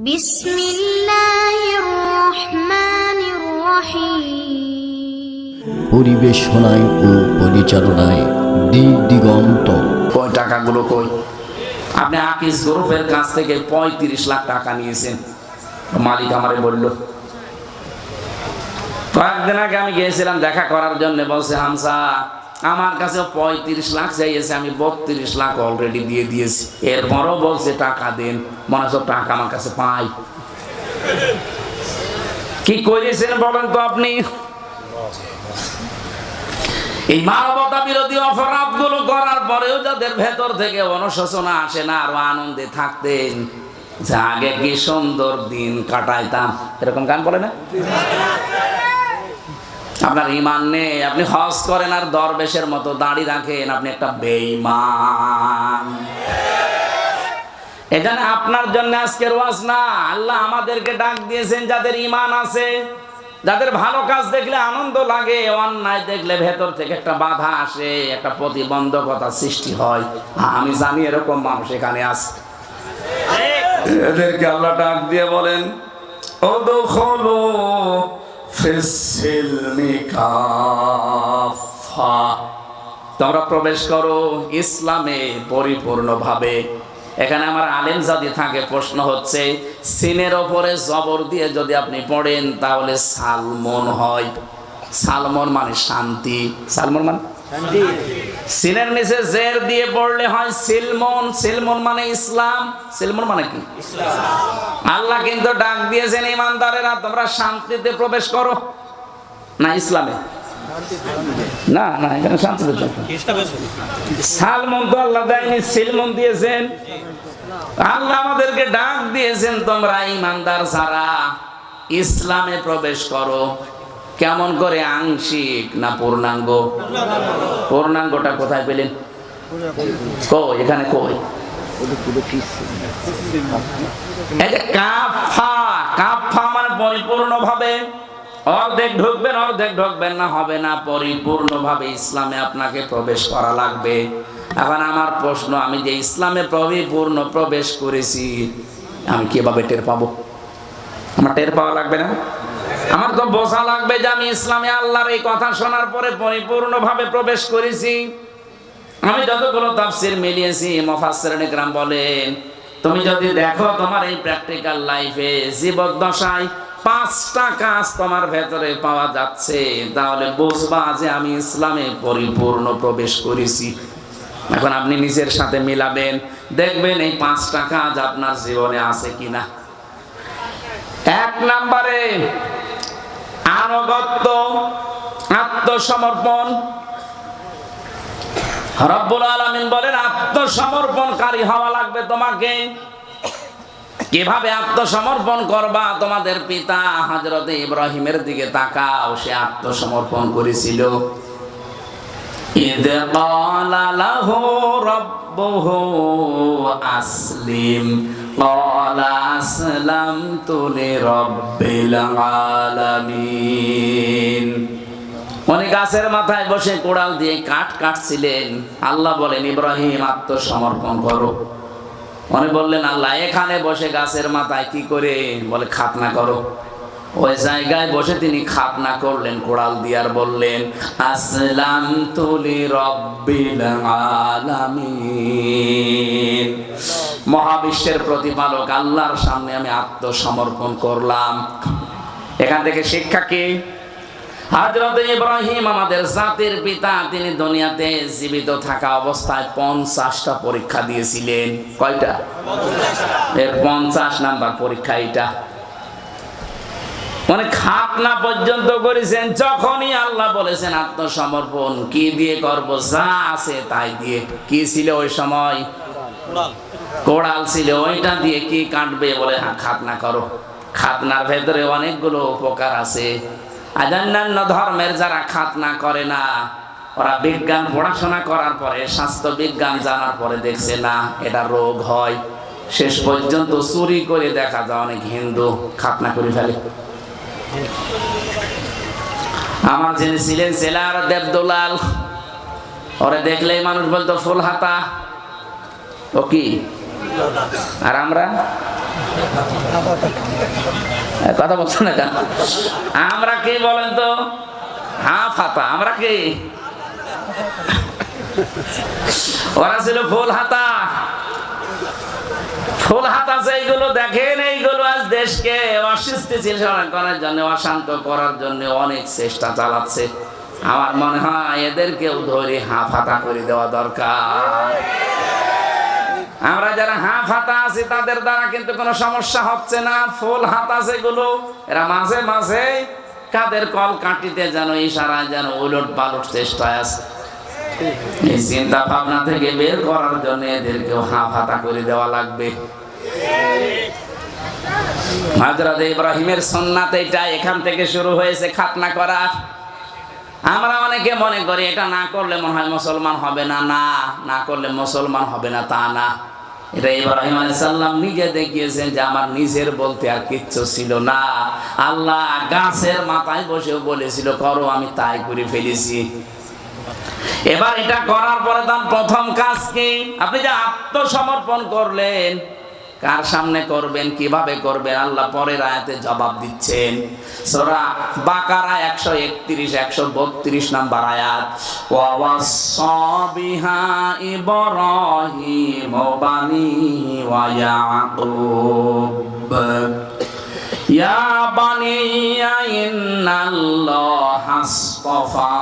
বিসমিল্লাহির রহমানির রহিম। পরিবেশনায় ও পরিচালনায় দিক দিগন্ত। ওই টাকাগুলো কই? আপনি আকিস গ্রুপের কাছ থেকে 35 লাখ টাকা নিয়েছেন, মালিক আমারে বলল। কয়েকদিন আগে আমি গিয়েছিলাম দেখা করার জন্য, বলছে হামসা আমার কাছে 35 লাখ চাইছে, আমি 32 লাখ অলরেডি দিয়ে দিয়েছি। এরপরও বলছে টাকা দেন, মনে হচ্ছে টাকা আমার কাছে পাই। কি করেছেন বলেন তো আপনি? এই মানবতা বিরোধী অপরাধ গুলো করার পরেও যাদের ভেতর থেকে অনুশোচনা আসে না, আরো আনন্দে থাকতেন যে আগে কি সুন্দর দিন কাটাইতাম, এরকম গান বলে না? আপনার ঈমান নেই, আপনি হজ করেন আর দরবেশের মতো দাড়ি রাখেন, আপনি একটা বেঈমান। এখানে আপনার জন্য আজকের ওয়াজ না, আল্লাহ আমাদেরকে ডাক দিয়েছেন যাদের ঈমান আছে, যাদের ভালো কাজ দেখলে আনন্দ লাগে, অন্যায় দেখলে ভেতর থেকে একটা বাধা আসে, একটা প্রতিবন্ধকতা সৃষ্টি হয়। আমি জানি এরকম মানুষ এখানে আছে। এদেরকে আল্লাহ ডাক দিয়ে বলেন, উদখুলু ফিস-সিলমি কাফা, তোমরা প্রবেশ করো ইসলামে পরিপূর্ণভাবে। এখানে আমার আলেম যদি থাকে, প্রশ্ন হচ্ছে সিনের ওপরে জবর দিয়ে যদি আপনি পড়েন তাহলে সালমন হয়। সালমন মানে শান্তি, সালমন মানে শান্তি। সিনের নিচে জের দিয়ে পড়লে হয় সিলমন, সিলমন মানে ইসলাম। সিলমন মানে কি? ইসলাম। আল্লাহ কিন্তু ডাক দিয়েছেন ইমানদারেরা তোমরা শান্তিতে প্রবেশ করো, না ইসলামে না, না এখানে শান্তিতে। সালমন তো আল্লাহ দেয়নি, সিলমন দিয়েছেন। আল্লাহ আমাদেরকে ডাক দিয়েছেন তোমরা ইমানদার যারা ইসলামে প্রবেশ করো। কেমন করে? আংশিক না পূর্ণাঙ্গ? পূর্ণাঙ্গটা কোথায় পেলেন? কই এখানে কই? কাফা, কাফা মানে পরিপূর্ণভাবে। অর্ধেক ঢুকবেন অর্ধেক ঢুকবেন না, হবে না। পরিপূর্ণভাবে ইসলামে আপনাকে প্রবেশ করা লাগবে। এখন আমার প্রশ্ন, আমি যে ইসলামে পরিপূর্ণ প্রবেশ করেছি, আমি কিভাবে টের পাবো? আমার টের পাওয়া লাগবে না? আমার তো বোঝা লাগবে যে আমি ইসলামে আল্লাহর এই কথা শোনার পরে পরিপূর্ণভাবে প্রবেশ করেছি। আমি যতগুলো তাফসীর মিলিয়েছি, মুফাসসিরিন ইকরাম বলেন তুমি যদি দেখো তোমার এই প্র্যাকটিক্যাল লাইফে জীবদ্দশায় 5টা কাজ তোমার ভেতরে পাওয়া যাচ্ছে, তাহলে বুঝবা যে আমি ইসলামে পরিপূর্ণ প্রবেশ করেছি। এখন আপনি নিজের সাথে মিলাবেন, দেখবেন এই 5টা কাজ আপনার জীবনে আছে কিনা। 1 নম্বরে আনুগত্য, আত্মসমর্পণ। রব্বুল আলামিন বলেন আত্মসমর্পণকারী হওয়া লাগবে তোমাকে। কিভাবে আত্মসমর্পণ করবা? তোমাদের পিতা হযরত ইব্রাহিমের দিকে তাকাও, সে আত্মসমর্পণ করেছিল। ইদ ক্বালা লাহু রাব্বুহু আসলিম ক্বালা আসলামতু লিরাব্বিল আলামিন। উনি গাছের মাথায় বসে কোড়াল দিয়ে কাঠ কাটছিলেন। আল্লাহ বলেন ইব্রাহিম আত্মসমর্পণ করো। উনি বললেন আল্লাহ এখানে বসে গাছের মাথায় কি করে? বলে খাতনা করো। ওই জায়গায় বসে তিনি খাতনা করলেন কোড়াল দিয়ে, আর বললেন আসলামতু লিরাব্বিল আলামিন, মহাবিশ্বের প্রতিপালক আল্লাহর সামনে আমি আত্মসমর্পণ করলাম। এখান থেকে শিক্ষা কি? হযরত ইব্রাহিম আমাদের জাতির পিতা, তিনি দুনিয়াতে জীবিত থাকা অবস্থায় 50টা পরীক্ষা দিয়েছিলেন। কয়টা? 50টা। এর 50 নাম্বার পরীক্ষা এটা। মানে খাতনা পর্যন্ত করেছেন। যখনই আল্লাহ বলেছেন আত্মসমর্পণ, কি দিয়ে করব? যা আছে তাই দিয়ে। কি ছিল ওই সময়? কোড়াল ছিল। ওইটা দিয়ে কি কাটবে? বলে হ্যাঁ খাতনা করো। খাতনার ভেতরে অনেকগুলো উপকার আছে। আর অন্যান্য ধর্মের যারা খাতনা করে না, ওরা বিজ্ঞান পড়াশোনা করার পরে, স্বাস্থ্য বিজ্ঞান জানার পরে দেখছে না এটা রোগ হয়। শেষ পর্যন্ত চুরি করে দেখা যায় অনেক হিন্দু খাতনা করে ফেলে। আমার যিনি ছিলেন সেলার দেবদুলাল, ওরে দেখলেই মানুষ বলতো ফুল হাতা। ও কি? আর আমরা কথা বলছো না কেন? আমরা কি বলেন তো? হাফ হাতা। আমরা কি? ওরা ছিল ফুল হাতা। ফুল হাতা এইগুলো দেখেন, এইগুলো আজ দেশকে অস্থিতিশীল করার জন্য, অশান্ত করার জন্য অনেক চেষ্টা চালাচ্ছে। আমার মনে হয় এদেরকেও ধরে হাফ হাতা করে দেওয়া দরকার। আমরা যারা হাফ হাতা আছি তাদের দ্বারা কিন্তু কোনো সমস্যা হচ্ছে না। ফুল হাতা যেগুলো, এরা মাঝে মাঝে কাদের কল কাটিতে যেন ইশারায় যেন উলট পালট চেষ্টায় আছে। এই চিন্তা ভাবনা থেকে বের করার জন্য এদেরকেও হাফ হাতা করে দেওয়া লাগবে। হযরত ইব্রাহিমের সুন্নাত এটা এখান থেকে শুরু হয়েছে, খাতনা করা। আমরা অনেকে মনে করি এটা না করলে মনে হয় মুসলমান হবে না। না করলে মুসলমান হবে না তা না। এটা ইব্রাহিম আলাইহিস সালাম নিজে দেখিয়েছেন যে আমার নিজের বলতে আর কিচ্ছু ছিল না। আল্লাহ গাছের মাথায় বসেও বলেছিল করো, আমি তাই করে ফেলেছি। এবার এটা করার পরে তার প্রথম কাজ কি? আপনি যে আত্মসমর্পণ করলেন, কার সামনে করবেন, কিভাবে করবেন, আল্লাহ পরের আয়াতে জবাব দিচ্ছেন। সূরা বাকারা 131 132 নম্বর আয়াত। ওয়া ওয়াসাবিহা ইব্রাহিম বানিহি ওয়া ইয়াকুব ইয়া বানিয়া ইন্নাল্লাহা আসতাফা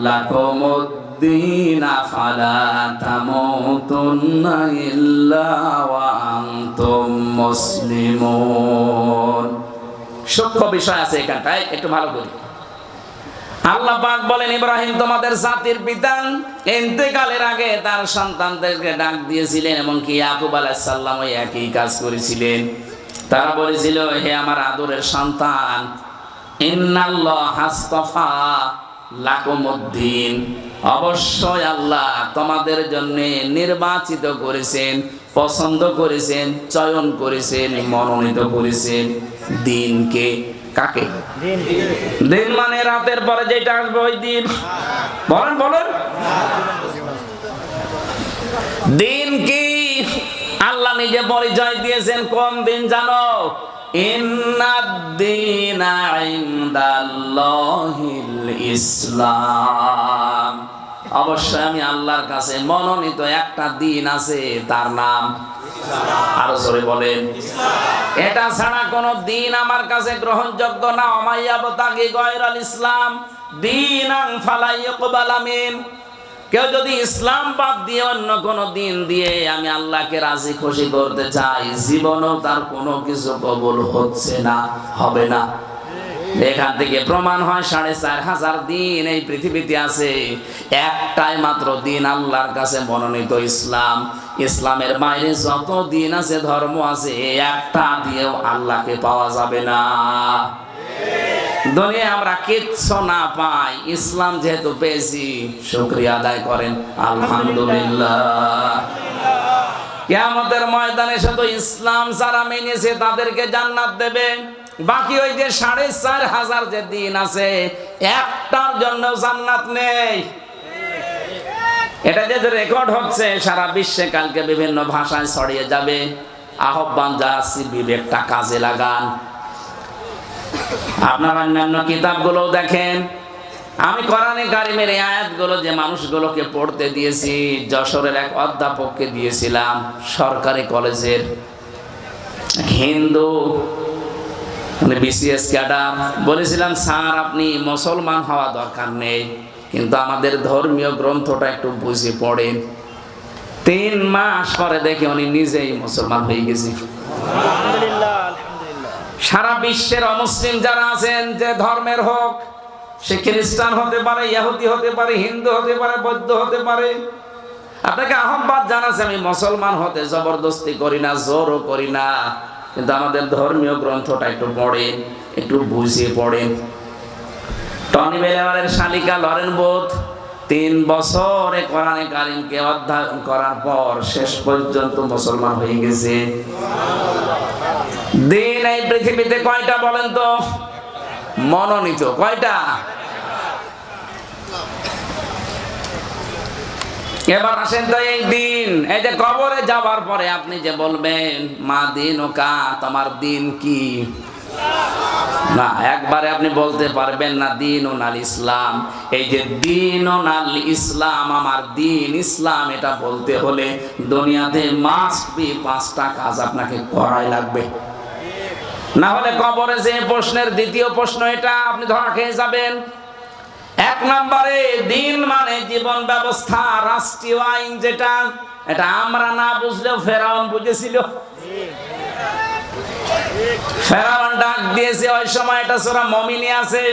লাকুমুদ্দীনা ফালা তামুতুন্না ইল্লা ওয়া আনতুম মুসলিমুন। সূক্ষ্ম বিষয় আছে এখানটায়, একটু ভালো করি। আল্লাহ পাক বলেন ইব্রাহিম তোমাদের জাতির পিতা ইন্তেকালের আগে তার সন্তানদেরকে ডাক দিয়েছিলেন, এবং কি ইয়াকুব আলাইহিস সালাম ওই একই কাজ করেছিলেন। তারা বলেছিল হে আমার আদরের সন্তান, ইন্নাল্লাহা আসতাফা লাকুমুদ্দীন, অবশ্যই আল্লাহ তোমাদের জন্য নির্বাচিত করেছেন, পছন্দ করেছেন, চয়ন করেছেন, মনোনীত করেছেন দিনকে। কাকে? দিন মানে রাতের পরে যেটা আসবে ওই দিন। বলেন বলেন, দিন কি? আল্লাহ নিজে পরিচয় দিয়েছেন কোন দিন জানো? ইন্নাদ-দীনা ইনদাল্লাহিল ইসলাম। অবশ্যই আমি আল্লাহর কাছে মনোনীত একটা দিন আছে, তার নাম আরো জোরে বলেন। এটা ছাড়া কোনো দিন আমার কাছে গ্রহণযোগ্য না। ওমাইয়াবতাগি গায়রাল ইসলাম দীনান ফালা ইউকবালা মিন। কেউ যদি ইসলাম বাদ দিয়ে অন্য কোন দিন দিয়ে আমি আল্লাহকে রাজি খুশি করতে চাই, জীবনেও তার কোনো কিছু কবুল হচ্ছে না, হবে না। এখান থেকে প্রমাণ হয় 4500 দিন এই পৃথিবীতে আছে, একটাই মাত্র দিন আল্লাহর কাছে মনোনীত ইসলাম। ইসলামের বাইরে যত দিন আছে, ধর্ম আছে, একটা দিয়েও আল্লাহকে পাওয়া যাবে না। দুনিয়া আমরা কিচ্ছু না পাই, ইসলাম যেহেতু পেয়েছি শুকরিয়া আদায় করেন আলহামদুলিল্লাহ। কিয়ামতের ময়দানে শুধু ইসলাম যারা মেনেছে তাদেরকে জান্নাত দেবে। বাকি ওই যে 4500 যে দিন আছে, একটার জন্য জান্নাত নেই। এটা যে রেকর্ড হচ্ছে সারা বিশ্বে, কালকে বিভিন্ন ভাষায় ছড়িয়ে যাবে। আহ্বান জানাচ্ছি বিবেকটা কাজে লাগান। আপনারা অন্যান্য কিতাবগুলো দেখেন। আমি কোরআনে কারিমের এই আয়াতগুলো যে মানুষগুলোকে পড়তে দিয়েছি, যশোরের এক অধ্যাপককে দিয়েছিলাম, সরকারি কলেজের হিন্দু বিসিএস ক্যাডার। বলেছিলাম স্যার আপনি মুসলমান হওয়া দরকার নেই, কিন্তু আমাদের ধর্মীয় গ্রন্থটা একটু বুঝে পড়েন। 3 মাস পরে দেখে উনি নিজেই মুসলমান হয়ে গেছে। সারা বিশ্বের অমুসলিম যারা আছেন, যে ধর্মের হোক, সে খ্রিস্টান হতে পারে, ইহুদি হতে পারে, হিন্দু হতে পারে, বৌদ্ধ হতে পারে, আপনাকে আহ্বান জানাচ্ছে আমি মুসলমান হতে জবরদস্তি করি না, জোরও করি না, কিন্তু আমাদের ধর্মীয় গ্রন্থটা একটু পড়েন, একটু বুঝিয়ে পড়েন। টনি বেলেয়ারের শালিকা লরেন বোথ 3 বছরে কোরআনে কারিমকে অধ্যয়ন করার পর শেষ পর্যন্ত মুসলমান হয়ে গেছে। দিন এই পৃথিবীতে কয়টা বলেন তো? মনোনীত কয়টা? এবার আসেন তো এই দিন, এই যে কবরে যাওয়ার পরে আপনি যে বলবেন মা দিনুকা, তোমার দিন কি? না, একবারে আপনি বলতে পারবেন না দীনুন আল ইসলাম। এই যে দীনুন আল ইসলাম, আমার দিন ইসলাম, এটা বলতে হলে দুনিয়াতে মাস্ট বি 5টা কাজ আপনাকে করাই লাগবে। না হলে কবরে যে প্রশ্নের দ্বিতীয় প্রশ্ন এটা আপনি ধরা খেয়ে যাবেন। 1 নম্বরে দিন মানে জীবন ব্যবস্থা, রাষ্ট্রীয় আইন যেটা, এটা আমরা না বুঝলেও ফেরাউন বুঝেছিল। ফেরাউন ডাক দিয়েছে ওই সময়, এটা সূরা মুমিনে আছে,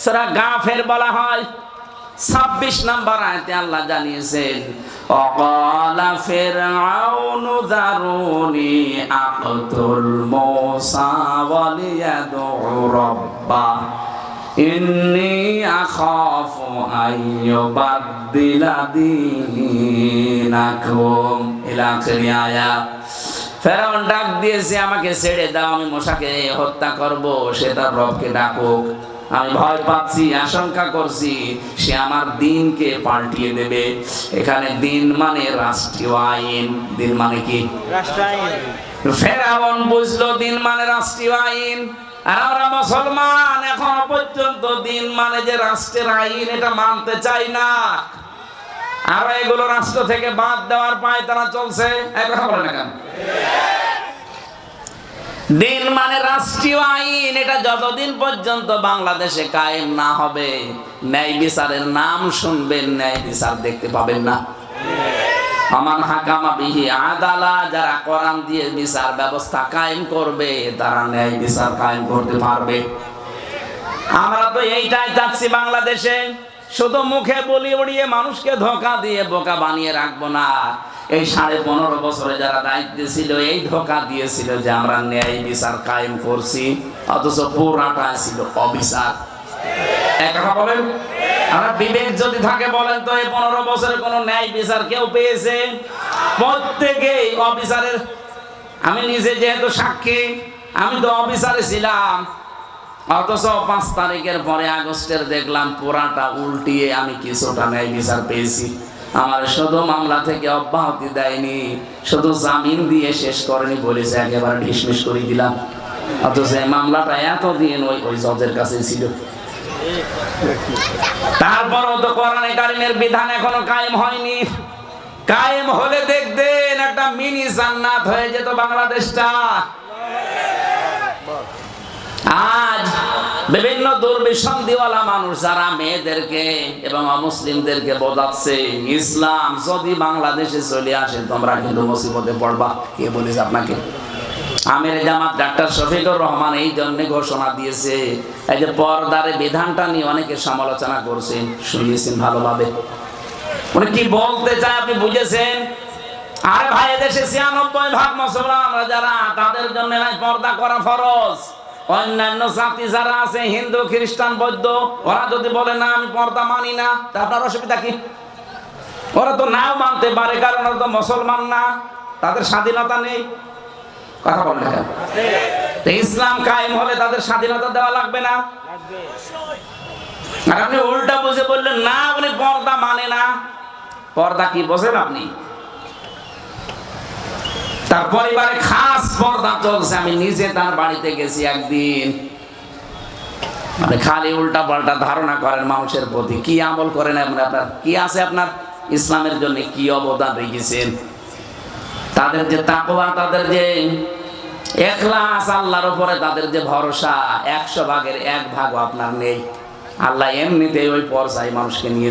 সূরা গাফির বলা হয়। 26 নম্বর আয়াতে আল্লাহ জানিয়েছেন ওয়াকালা ফিরআউনু যারুনি আকতুল মূসা ওয়ালিয়াদউ রাব্বা ইন্নী আখাফু আইয়ুবাদদিলা দীনাকুম ইলা আখির আয়াত। ফেরাউন ডাক দিয়েছে আমাকে ছেড়ে দাও, আমি মূসাকে হত্যা করব, সে তার রবকে ডাকুক। আমি ভয় পাচ্ছি, আশঙ্কা করছি সে আমার দিনকে পাল্টিয়ে দেবে। এখানে দিন মানে রাষ্ট্রীয় আইন। দিন মানে কি? ফেরাউন বুঝলো দিন মানে রাষ্ট্রীয় আইন, আর আমরা মুসলমান এখনো পর্যন্ত দিন মানে যে রাষ্ট্রের আইন এটা মানতে চাই না। আর এগুলো রাষ্ট্র থেকে বাদ দেওয়ার পায় তারা চলছে। এক কথা বলে না কেন? দিন মানে রাষ্ট্রীয় আইন, এটা যতদিন পর্যন্ত বাংলাদেশে কায়েম না হবে, ন্যায় বিচারের নাম শুনবেন, ন্যায় বিচার দেখতে পাবেন না। আমান হাকামা বিহি আদালা, যারা কোরআন দিয়ে বিচার ব্যবস্থা কায়েম করবে তারা ন্যায় বিচার কায়েম করতে পারবে। আমরা তো এইটাই চাচ্ছি বাংলাদেশে, শুধু মুখে বলি উড়িয়ে মানুষকে ধোঁকা দিয়ে বোকা বানিয়ে রাখবো না। এই 15.5 বছরে যারা দায়িত্বে ছিল এই ধোঁকা দিয়েছিল যে আমরা ন্যায় বিচার কায়েম করছি, অথচ পুরাটা ছিল অবিচার। এক কথা বলেন, আমরা বিবেক যদি থাকে বলেন তো এই 15 বছরে কোনো ন্যায় বিচার কেউ পেয়েছে? প্রত্যেকেই অবিচারের। আমি নিজে যেহেতু সাক্ষী, আমি তো অবিচারে ছিলাম, অথচ 5 তারিখের পরে আগস্টের দেখলাম পুরাটা উল্টিয়ে আমি কিছুটা ন্যায় বিচার পেয়েছি। আমার শুধু মামলা থেকে অব্যাহতি দেয়নি, শুধু জামিন দিয়ে শেষ করেনি, বলেছে একেবারে ঢিসমিস করে দিলাম। অথচ এই মামলাটা এতদিন ওই জজের কাছে ছিল। তারপরও তো কোরআনে কারিমের বিধান এখনো কায়েম হয়নি। কায়েম হলে দেখবেন একটা মিনি জান্নাত হয়ে যেত বাংলাদেশটা। আজ বিভিন্ন দুর্বিসন্ধিওয়ালা মানুষ যারা মেয়েদেরকে এবং অমুসলিমদেরকে বোঝাচ্ছে ইসলাম যদি বাংলাদেশে চলে আসে তোমরা কিন্তু মুসিবতে পড়বা। কে বলেছে আপনাকে? আমির জামাত ডাক্তার শফিকুর রহমান এই জন্য ঘোষণা দিয়েছে। এই যে পর্দার বিধানটা নিয়ে অনেকে সমালোচনা করছেন, শুনিয়েছেন ভালোভাবে। উনি কি বলতে চায় আপনি বুঝেছেন? আর ভাই এদেশে 96% মুসলমান আমরা যারা, তাদের জন্য পর্দা করা ফরজ। অন্যান্য জাতি যারা আছে, হিন্দু, খ্রিস্টান, বৌদ্ধ, ওরা যদি বলে না আমি পর্দা মানি না, তা আপনার অসুবিধা কি? ওরা তো নাও মানতে পারে, কারণ ওরা তো মুসলমান না, তাদের স্বাধীনতা নেই। কথা বলেন না? ইসলাম কায়েম হলে তাদের স্বাধীনতা দেওয়া লাগবে না? আর আপনি উল্টা বুঝে বললেন না উনি পর্দা মানে না। পর্দা কি বোঝেন আপনি? তার পরিবারে খাস পর্দা চলছে। আমি নিজে তার বাড়িতে গেছি একদিন। মানে খালি উল্টা পাল্টা ধারণা করেন মানুষের প্রতি। কি আমল করেন আপনার? কি আছে আপনার ইসলামের জন্য? কি অবদান রেখেছেন? তাদের যে তাকওয়া, তাদের যে ইখলাস, আল্লাহর উপরে তাদের যে ভরসা, 100 ভাগের 1 ভাগও আপনার নেই। আল্লাহ এমনিতেই ওই পর্যায়ে মানুষকে নিয়ে